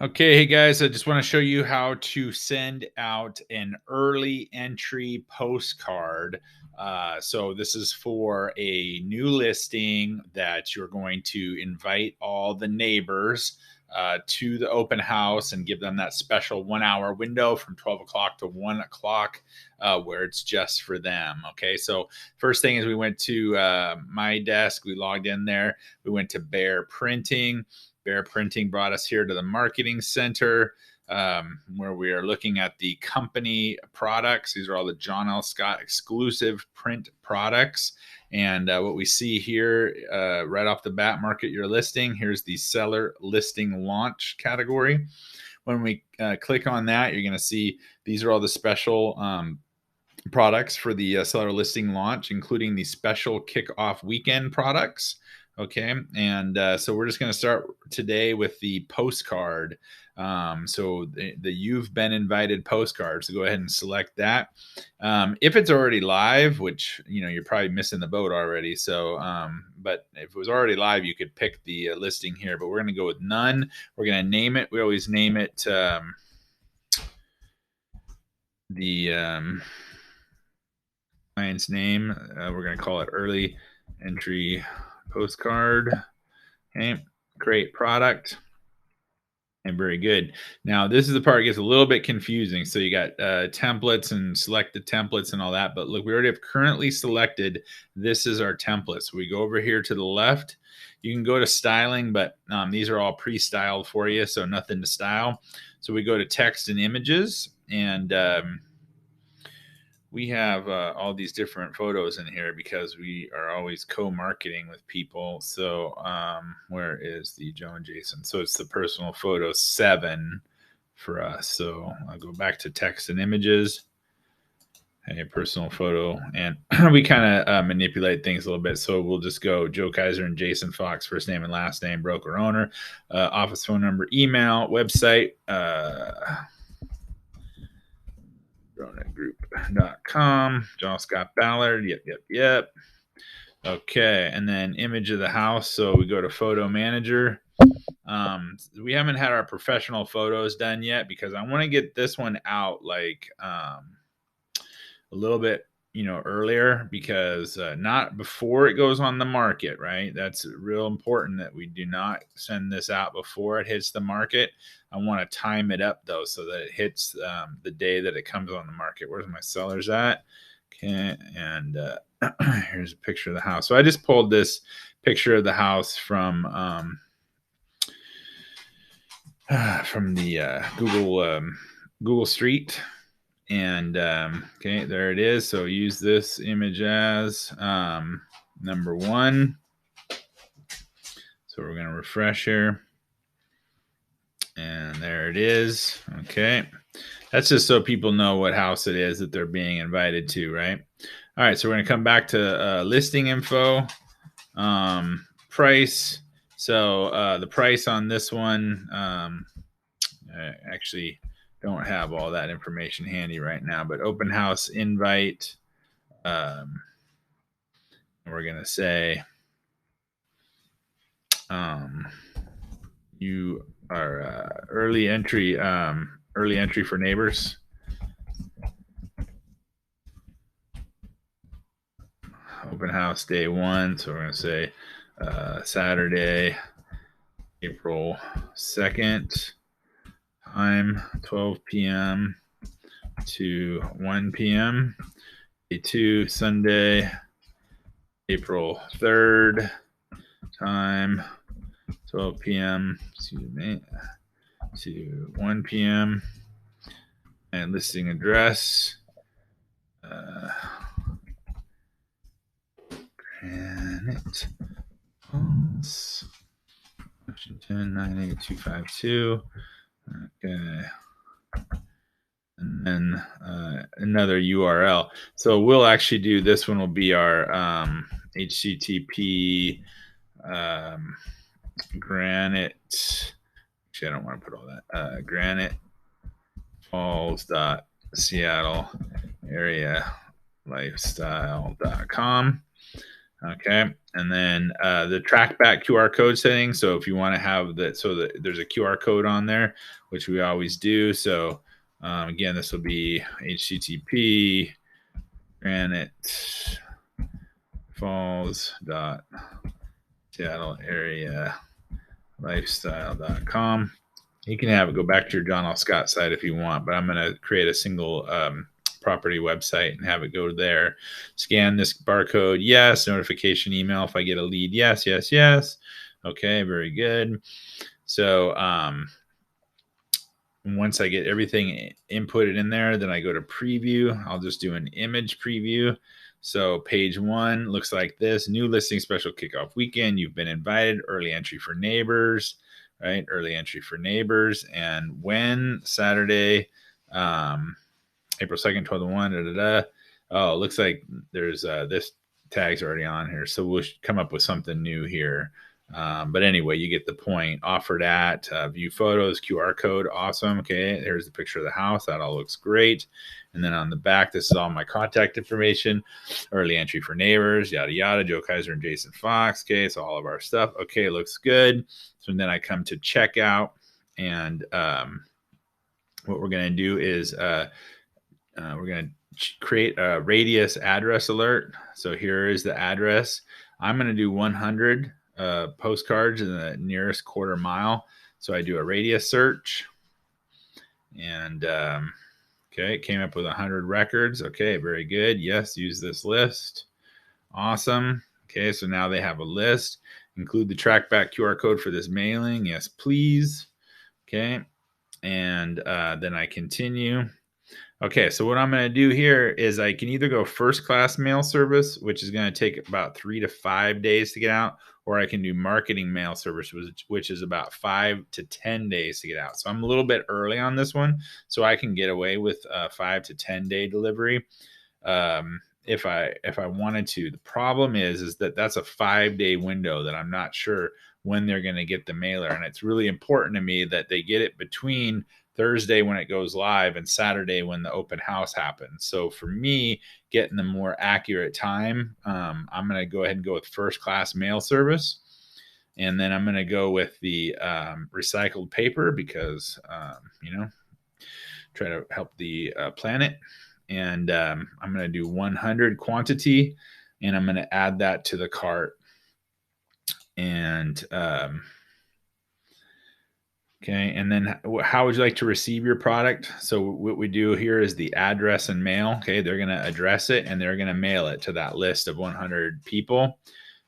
Okay, hey guys, I just want to show you how to send out an early entry postcard. So this is for a new listing that you're going to invite all the neighbors to the open house and give them that special 1 hour window from 12 o'clock to 1 o'clock where it's just for them. Okay, so first thing is we went to my desk, we logged in there, we went to Bear Printing. Bear Printing brought us here to the marketing center where we are looking at the company products. These are all the John L. Scott exclusive print products. And what we see here right off the bat, market your listing. Here's the seller listing launch category. When we click on that, you're going to see these are all the special products for the seller listing launch, including the special kickoff weekend products. Okay, and so we're just going to start today with the postcard. So the You've Been Invited postcard. So go ahead and select that. If it's already live, which you're probably missing the boat already. So, but if it was already live, you could pick the listing here. But we're going to go with none. We're going to name it. We always name it the client's name. We're going to call it early entry postcard. Okay, create product. And very good. Now, this is the part that gets a little bit confusing. So you got templates and select the templates and all that. But look, we already have currently selected. This is our template. So we go over here to the left. You can go to styling, but these are all pre-styled for you. So nothing to style. So we go to text and images. And we have all these different photos in here because we are always co-marketing with people. So where is the Joe and Jason? So it's the personal photo 7 for us. So I'll go back to text and images. A personal photo, and we kind of manipulate things a little bit. So we'll just go Joe Kaiser and Jason Fox, first name and last name, broker owner, office phone number, email, website, MadronaGroup.com. John Scott Ballard. Yep. Okay, and then image of the house. So we go to photo manager. We haven't had our professional photos done yet because I want to get this one out like a little bit earlier, because not before it goes on the market, right? That's real important that we do not send this out before it hits the market. I want to time it up though, so that it hits the day that it comes on the market. Where's my sellers at? Okay, and here's a picture of the house. So I just pulled this picture of the house from the Google Street. And okay, there it is. So use this image as number 1. So we're going to refresh here. And there it is. Okay. That's just so people know what house it is that they're being invited to, right? All right. So we're going to come back to listing info, price. So the price on this one, actually don't have all that information handy right now, but open house invite. We're going to say you are early entry for neighbors. Open house day 1. So we're going to say Saturday, April 2nd. Time 12 p.m. to 1 p.m. Day 2, Sunday, April 3rd. Time 12 p.m. to 1 p.m. And listing address Granite Falls, Washington 98252. Okay. And then another URL. So we'll actually do this one will be our HTTP Granite. Actually, I don't want to put all that. Granite Falls Seattle area lifestyle.com. Okay. And then the trackback QR code setting. So if you want to have that, so that there's a QR code on there, which we always do. So again, this will be HTTP Granite Falls dot Seattle area lifestyle.com. You can have it go back to your John L. Scott site if you want, but I'm going to create a single property website and have it go there. Scan this barcode. Yes. Notification email if I get a lead. Yes, yes, yes. Okay, very good. So once I get everything inputted in there, then I go to preview. I'll just do an image preview. So page 1 looks like this. New listing special kickoff weekend. You've been invited. Early entry for neighbors, right? Early entry for neighbors. And when? Saturday, April 2nd, 12 to 1. Da, da, da. Oh, it looks like there's this tag's already on here. So we'll come up with something new here. But anyway, you get the point. Offered at view photos, QR code. Awesome. Okay, here's the picture of the house. That all looks great. And then on the back, this is all my contact information. Early entry for neighbors, yada, yada. Joe Kaiser and Jason Fox. Okay, so all of our stuff. Okay, looks good. So then I come to checkout. And what we're going to do is we're going to create a radius address alert. So here is the address. I'm going to do 100 postcards in the nearest quarter mile. So I do a radius search. And okay, it came up with 100 records. Okay, very good. Yes, use this list. Awesome. Okay, so now they have a list. Include the trackback QR code for this mailing. Yes, please. Okay, and then I continue. Okay, so what I'm going to do here is I can either go first class mail service, which is going to take about 3 to 5 days to get out, or I can do marketing mail service, which is about 5 to 10 days to get out. So I'm a little bit early on this one, so I can get away with a 5 to 10 day delivery if I wanted to. The problem is that that's a 5-day window that I'm not sure when they're going to get the mailer, and it's really important to me that they get it between Thursday when it goes live and Saturday when the open house happens. So for me, getting the more accurate time, I'm going to go ahead and go with first class mail service. And then I'm going to go with the recycled paper because, try to help the planet. And I'm going to do 100 quantity, and I'm going to add that to the cart. And okay, and then how would you like to receive your product? So what we do here is the address and mail. Okay, they're going to address it and they're going to mail it to that list of 100 people.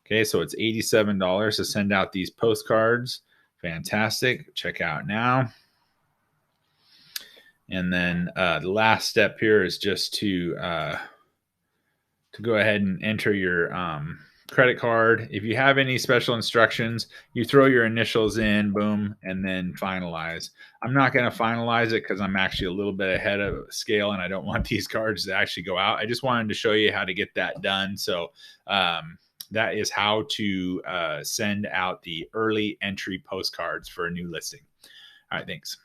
Okay, so it's $87 to send out these postcards. Fantastic. Check out now. And then the last step here is just to go ahead and enter your credit card. If you have any special instructions, you throw your initials in, boom, and then finalize. I'm not going to finalize it because I'm actually a little bit ahead of scale and I don't want these cards to actually go out. I just wanted to show you how to get that done. So that is how to send out the early entry postcards for a new listing. All right, thanks.